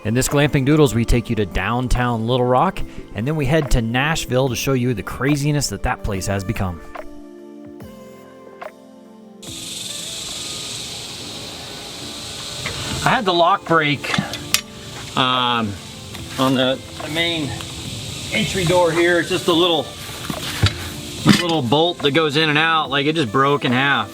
In this Glamping Doodles, we take you to downtown Little Rock, and then we head to Nashville to show you the craziness that that place has become. I had the lock brake on the main entry door here. It's just a little bolt that goes in and out. Like, it just broke in half.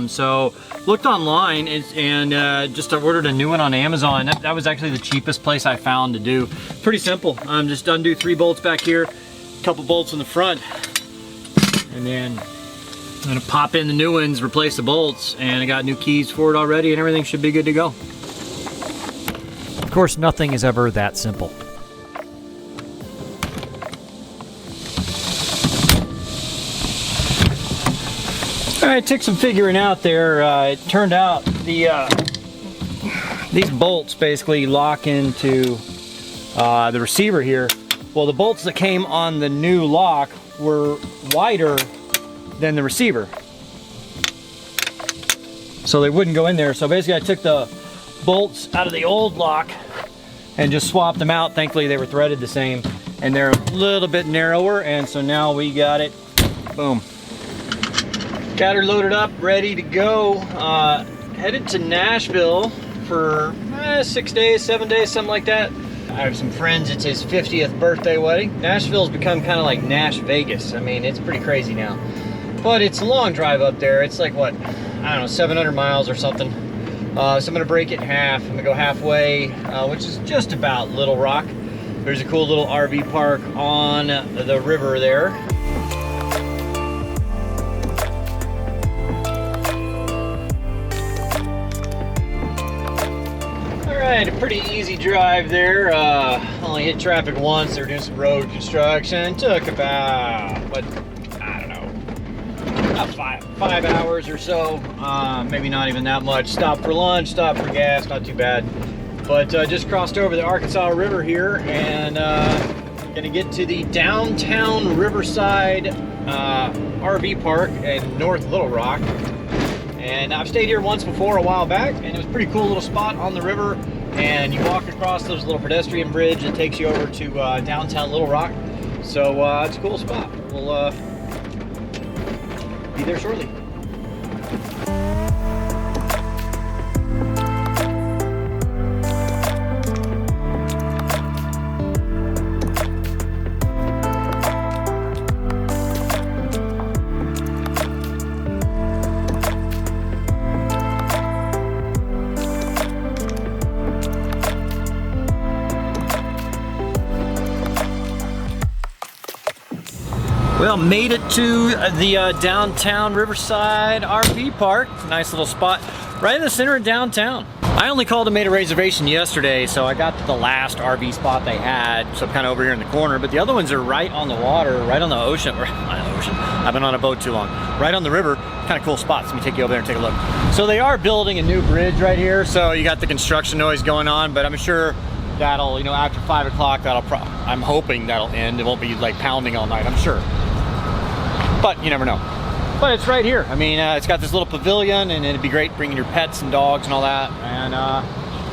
So looked online and just ordered a new one on Amazon. That was actually the cheapest place I found to do. Pretty simple. Just undo 3 bolts back here, a couple bolts in the front, and then I'm gonna pop in the new ones, replace the bolts, and I got new keys for it already, and everything should be good to go. Of course, nothing is ever that simple. All right, took some figuring out there. It turned out these bolts basically lock into the receiver here. Well, the bolts that came on the new lock were wider than the receiver, so they wouldn't go in there. So basically I took the bolts out of the old lock and just swapped them out. Thankfully they were threaded the same, and they're a little bit narrower, and so now we got it. Boom. Got her loaded up, ready to go. Headed to Nashville for 6 days, 7 days, something like that. I have some friends, it's his 50th birthday wedding. Nashville's become kind of like NASHVEGAS. I mean, it's pretty crazy now. But it's a long drive up there. It's like, what, I don't know, 700 miles or something. So I'm gonna break it in half. I'm gonna go halfway, which is just about Little Rock. There's a cool little RV park on the river there. Alright, a pretty easy drive there. Only hit traffic once. They were doing some road construction. Took about, what, I don't know, about five hours or so. Maybe not even that much. Stopped for lunch, stopped for gas, not too bad. But just crossed over the Arkansas River here, and gonna get to the downtown Riverside RV park in North Little Rock. And I've stayed here once before a while back, and it was a pretty cool little spot on the river. And you walk across this little pedestrian bridge that takes you over to downtown Little Rock. So it's a cool spot. We'll be there shortly. Well, made it to the downtown Riverside RV park. Nice little spot right in the center of downtown. I only called and made a reservation yesterday, so I got to the last RV spot they had, so kind of over here in the corner, but the other ones are right on the water, right on the ocean, or not ocean, I've been on a boat too long, right on the river. Kind of cool spots. Let me take you over there and take a look. So they are building a new bridge right here, so you got the construction noise going on, but I'm sure that'll, you know, after 5 o'clock, I'm hoping that'll end. It won't be like pounding all night, I'm sure. But you never know. But it's right here. I mean, it's got this little pavilion, and it'd be great bringing your pets and dogs and all that, and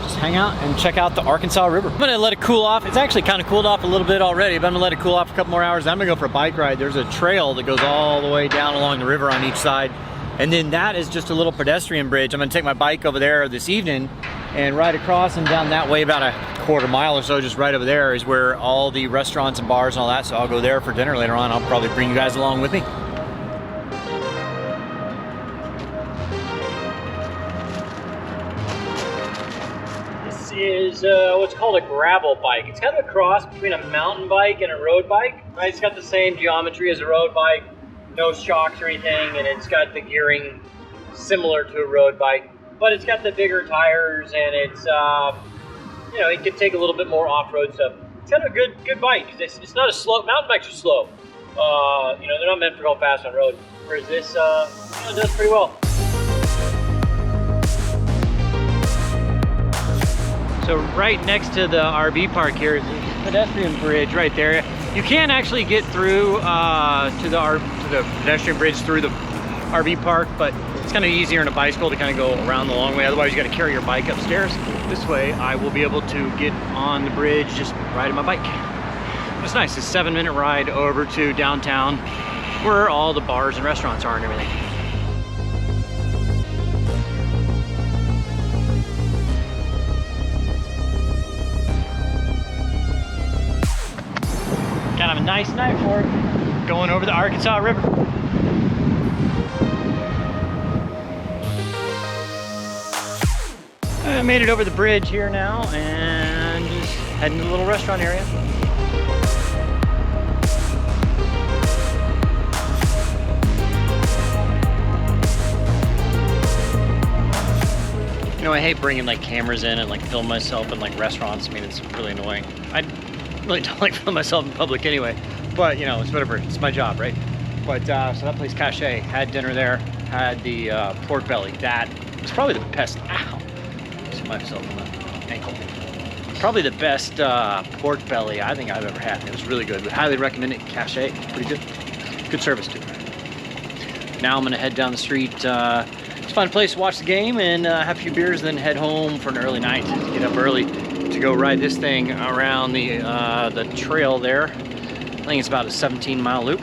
just hang out and check out the Arkansas River. I'm gonna let it cool off. It's actually kind of cooled off a little bit already, but I'm gonna let it cool off a couple more hours. Then I'm gonna go for a bike ride. There's a trail that goes all the way down along the river on each side, and then that is just a little pedestrian bridge. I'm gonna take my bike over there this evening and ride across and down that way about a quarter mile or so. Just right over there is where all the restaurants and bars and all that, so I'll go there for dinner later on. I'll probably bring you guys along with me. This is what's called a gravel bike. It's kind of a cross between a mountain bike and a road bike. Right? It's got the same geometry as a road bike, no shocks or anything, and it's got the gearing similar to a road bike, but it's got the bigger tires, and it's you know, it can take a little bit more off-road stuff. It's kind of a good bike. It's not a slow. Mountain bikes are slow. You know, they're not meant for going fast on road. Whereas this, you know, does pretty well. So right next to the RV park here is a pedestrian bridge right there. You can actually get through to the pedestrian bridge through the RV park, but It's kind of easier in a bicycle to kind of go around the long way. Otherwise, you got to carry your bike upstairs. This way, I will be able to get on the bridge, just riding my bike. It's nice. It's a 7-minute ride over to downtown, where all the bars and restaurants are and everything. Kind of a nice night for it, going over the Arkansas River. I made it over the bridge here now and just heading to the little restaurant area. You know, I hate bringing like cameras in and like film myself in like restaurants. I mean, it's really annoying. I really don't like filming myself in public anyway, but you know, it's whatever, it's my job, right? But so that place, Cache, had dinner there, had the pork belly. That was probably the best, ow, hit myself on the ankle. Probably the best pork belly I think I've ever had. It was really good. Would highly recommend it. Cache, pretty good. Good service too. Now I'm gonna head down the street, just find a place to watch the game and have a few beers, then head home for an early night. Get up early to go ride this thing around the trail there. I think it's about a 17-mile loop,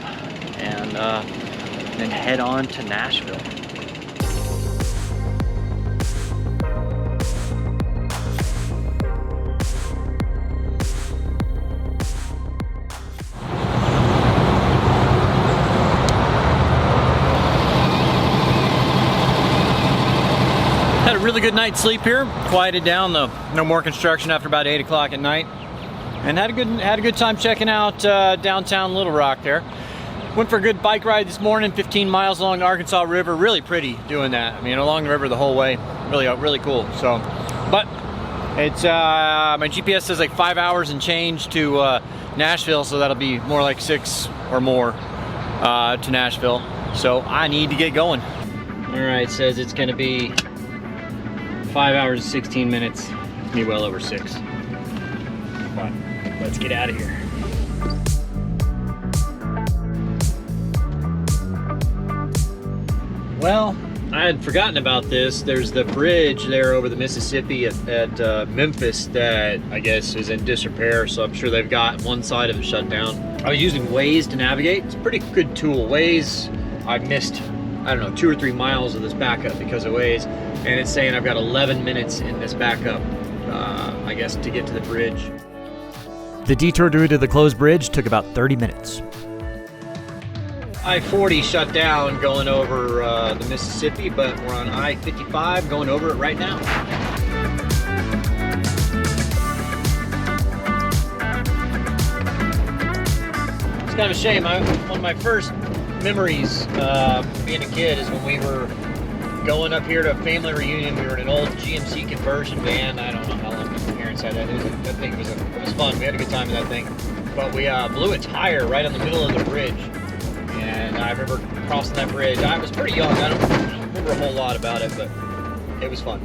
and then head on to Nashville. Had a really good night's sleep here. Quieted down, though. No more construction after about 8 o'clock at night. And had a good time checking out downtown Little Rock there. Went for a good bike ride this morning, 15 miles along the Arkansas River. Really pretty doing that. I mean, along the river the whole way. Really cool. So, but it's my GPS says like 5 hours and change to Nashville, so that'll be more like 6 or more to Nashville. So I need to get going. All right, it says it's gonna be 5 hours and 16 minutes. Be well over 6. But let's get out of here. Well, I had forgotten about this. There's the bridge there over the Mississippi at Memphis that I guess is in disrepair, so I'm sure they've got one side of it shut down. I was using Waze to navigate. It's a pretty good tool. Waze, I've missed, I don't know, 2 or 3 miles of this backup because of Waze, and it's saying I've got 11 minutes in this backup, I guess, to get to the bridge. The detour due to the closed bridge took about 30 minutes. I-40 shut down going over the Mississippi, but we're on I-55 going over it right now. It's kind of a shame. One of my first memories being a kid is when we were going up here to a family reunion. We were in an old GMC conversion van. I don't know how long my parents had that. That thing was fun. We had a good time in that thing. But we blew a tire right on the middle of the bridge. And I remember crossing that bridge. I was pretty young. I don't remember a whole lot about it, but it was fun.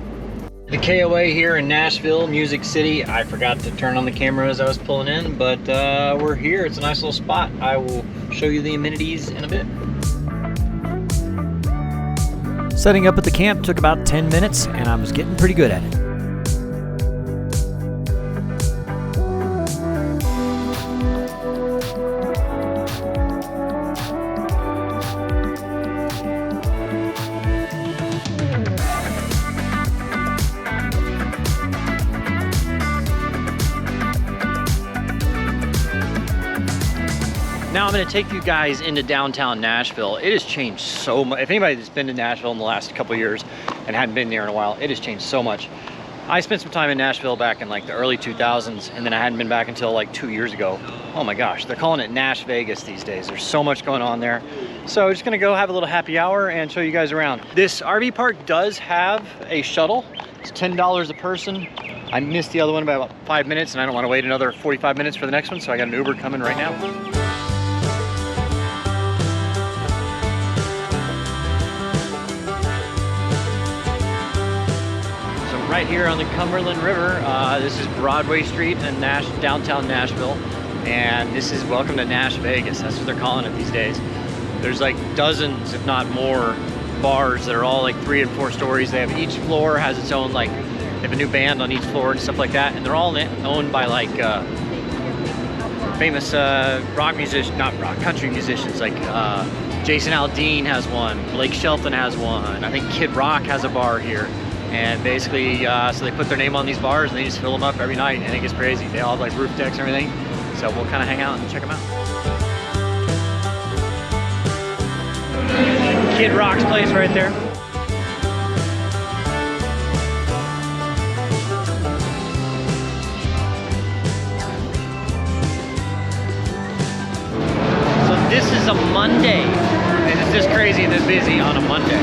The KOA here in Nashville, Music City. I forgot to turn on the camera as I was pulling in, but we're here. It's a nice little spot. I will show you the amenities in a bit. Setting up at the camp took about 10 minutes, and I was getting pretty good at it. Now I'm going to take you guys into downtown Nashville. It has changed so much. If anybody that's been to Nashville in the last couple of years and hadn't been there in a while, it has changed so much. I spent some time in Nashville back in like the early 2000s, and then I hadn't been back until like 2 years ago. Oh my gosh, they're calling it NASHVEGAS these days. There's so much going on there. So just gonna go have a little happy hour and show you guys around. This RV park does have a shuttle. It's $10 a person. I missed the other one by about 5 minutes, and I don't want to wait another 45 minutes for the next one, so I got an Uber coming right now. Right here on the Cumberland River. This is Broadway Street in downtown Nashville, and this is Welcome to NASHVEGAS. That's what they're calling it these days. There's like dozens, if not more, bars that are all like 3 and 4 stories. They have each floor has its own, like, they have a new band on each floor and stuff like that, and they're all owned by like famous country musicians, like Jason Aldean has one, Blake Shelton has one, I think Kid Rock has a bar here. And basically, so they put their name on these bars and they just fill them up every night, and it gets crazy. They all have like roof decks and everything. So we'll kind of hang out and check them out. Kid Rock's place right there. So this is a Monday, and it's this crazy and this busy on a Monday.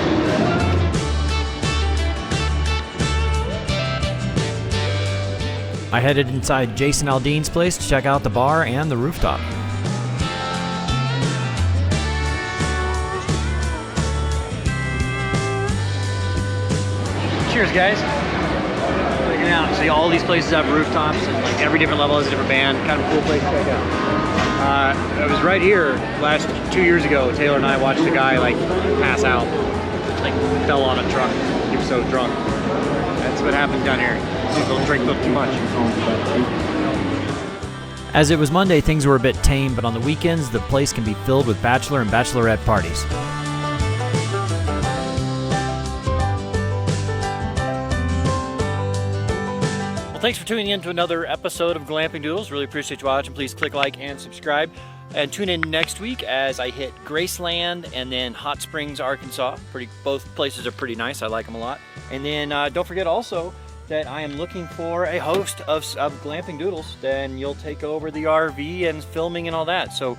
I headed inside Jason Aldean's place to check out the bar and the rooftop. Cheers, guys. Checking out. See, all these places have rooftops, and like every different level has a different band. Kind of a cool place to check out. I was right here 2 years ago. Taylor and I watched a guy like pass out, like fell on a truck. He was so drunk. That's what happens down here. People drink too much. As it was Monday, things were a bit tame, but on the weekends, the place can be filled with bachelor and bachelorette parties. Well, thanks for tuning in to another episode of Glamping Doodles. Really appreciate you watching. Please click like and subscribe. And tune in next week as I hit Graceland and then Hot Springs, Arkansas. Both places are pretty nice. I like them a lot. And then don't forget also that I am looking for a host of Glamping Doodles. Then you'll take over the RV and filming and all that. So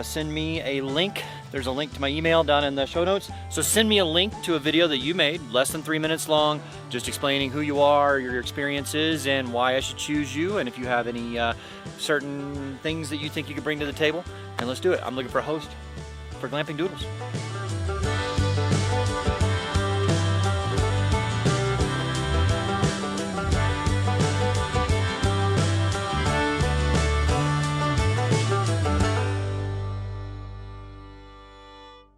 send me a link. There's a link to my email down in the show notes. So send me a link to a video that you made, less than 3 minutes long, just explaining who you are, your experiences, and why I should choose you, and if you have any certain things that you think you could bring to the table. And let's do it. I'm looking for a host for Glamping Doodles.